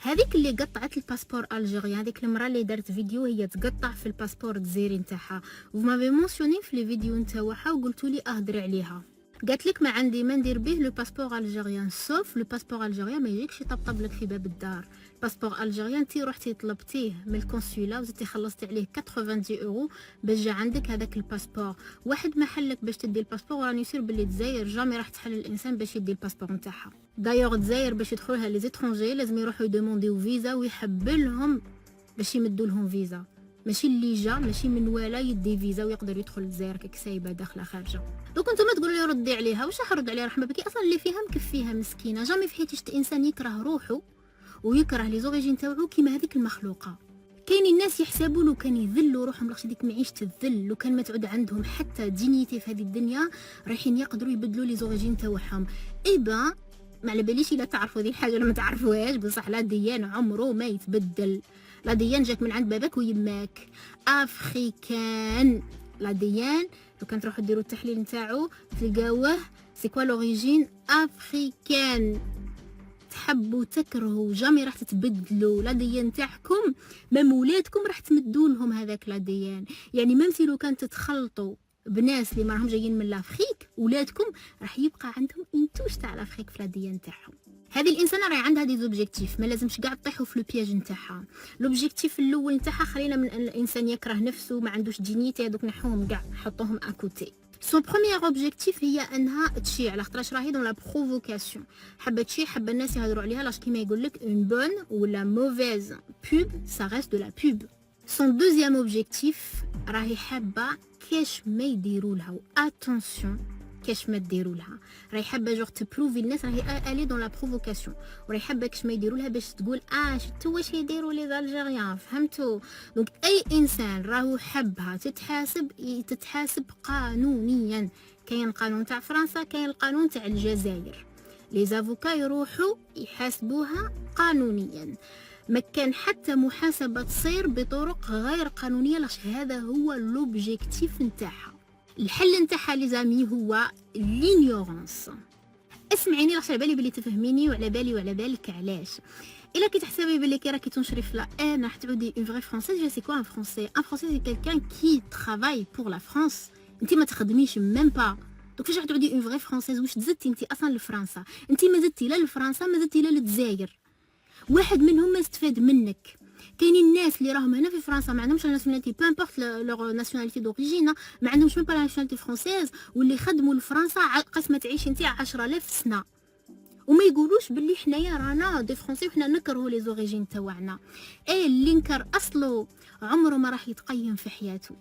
هذيك اللي قطعت الباسبور الجيريان، هذيك المراه اللي دارت فيديو هي تقطع في الباسبور الجزائري نتاعها، وما مونسيوني في لي فيديو نتاعها وقلتوا لي اهضري عليها. قالت لك ما عندي ما ندير به لو باسبور الجيريان، سوف لو باسبور الجيريان ما يجيكش يطبطب لك في باب الدار. باسبور الجيريان تي رحتي طلبتيه من الكونسولا وزدتي خلصتي عليه 90 اورو باش جا عندك هذاك الباسبور. واحد ما حلك باش تدي الباسبور، راني سير باللي الجزائر جامي راح تحل الانسان باش يدي الباسبور نتاعها. دايوغ الجزائر باش يدخلوها لي زيترونجي لازم يروحوا يدومونديو فيزا ويحبلهم باش يمدوا لهم فيزا، ماشي اللي جا ماشي من ولا يدي فيزا ويقدر يدخل الجزائر كيك سايبه داخله خارجه. دوك نتوما تقولوا لي ردي عليها، واش راح نرد عليها؟ رحمه بك اصلا اللي فيها مكفيها مسكينه. جامي في حياتي شفت انسان يكره روحه ويكره لي زوريجين تاعو كيما هذيك المخلوقه. كاين الناس يحسبوا لو كان يذلوا روحهم لاخش ديك معيشه الذل، لو كان ما تعود عندهم حتى دينيتي في هذه الدنيا رايحين يقدروا يبدلوا لي زوريجين تاعهم. ايبا ما على باليش الا تعرفوا هذه الحاجه ولا ما تعرفوهاش، بصح لا ديان عمره ما يتبدل. لا ديان جاك من عند باباك ويماك افريكان. لا ديان لو كان تروحوا ديروا التحليل نتاعو تلقاوه سي كوا لوريجين افريكان. تحبوا تكرهوا جامي راح تتبدلوا. لا ديان تاعكم مام ولادكم راح تمدوا لهم هذاك لا ديان. يعني ممثل لو كان تتخلطوا بناس اللي ما راهم جايين من لافريك، ولادكم راح يبقى عندهم انتوش تاع لافريك في لا ديان تاعهم. هذه الانسانه راهي عندها دي زوبجيكتيف، ما لازمش كاع تطيحوا في لو بياج نتاعها. لوبجيكتيف الاول نتاعها خلينا من ان الانسان يكره نفسه ما عندوش دينيتي، هذوك نحوهم كاع حطوهم اكوتي. سون بروميير اوبجيكتيف هي انها تشيع، على خاطرش راهي دون لا بروفوكاسيون، حابه تشيع، حابه الناس يهضروا عليها. لاش كيما يقول لك اون بون ولا موفيز بوب سا ريست دو لا بوب. سون دوزيام اوبجيكتيف راهي حابه كاش ما يديروا لها، اتونسيون كاش ما ديروا لها، راهي حابه جوغ تبروفي الناس راهي الي دون لا بروفوكاسيون، وراهي حابه كاش ما يديروا لها باش تقول شفتوا واش يديروا لي زالجيريان، فهمتوا؟ دونك اي انسان راهو حبها تتحاسب قانونيا. كاين القانون تاع فرنسا، كاين القانون تاع الجزائر. لي زافوكا يروحوا يحاسبوها قانونيا، ما كان حتى محاسبه تصير بطرق غير قانونيه، لاش هذا هو لوبجيكتيف نتاعها. الحل نتاعها لي زامي هو لينيورونس. اسمعيني لاش على بالي بلي تفهميني وعلى بالك علاش. الا كي تحسبي بلي كي راكي تنشري في لا ان راح تعودي اون فري فرونسيز. سي كوا ان فرونسي؟ ان فرونسي سي كيلكان كي ترافاي بور لا فرانس. انت ما تخدميش ميم با، دوك فاش راح تعودي اون فري فرونسيز؟ واش تزدتي انت اصلا لفرنسا؟ انت ما زدتي لا لفرنسا ما زدتي لا للجزائر. واحد منهم ما استفاد منك. كاينين الناس اللي راهم هنا في فرنسا ما عندهمش ناسيوناليتي، بو امبورط لور ناسيوناليتي دوريجين، ما عندهمش ميم با ناسيوناليتي فرونسيز، واللي خدموا لفرنسا قسمه تعيش انت 10000 سنه، وما يقولوش باللي حنايا رانا دي فرونسي وحنا نكرهوا لي زوريجين تاعنا. اللي نكر اصله عمره ما راح يتقيم في حياته.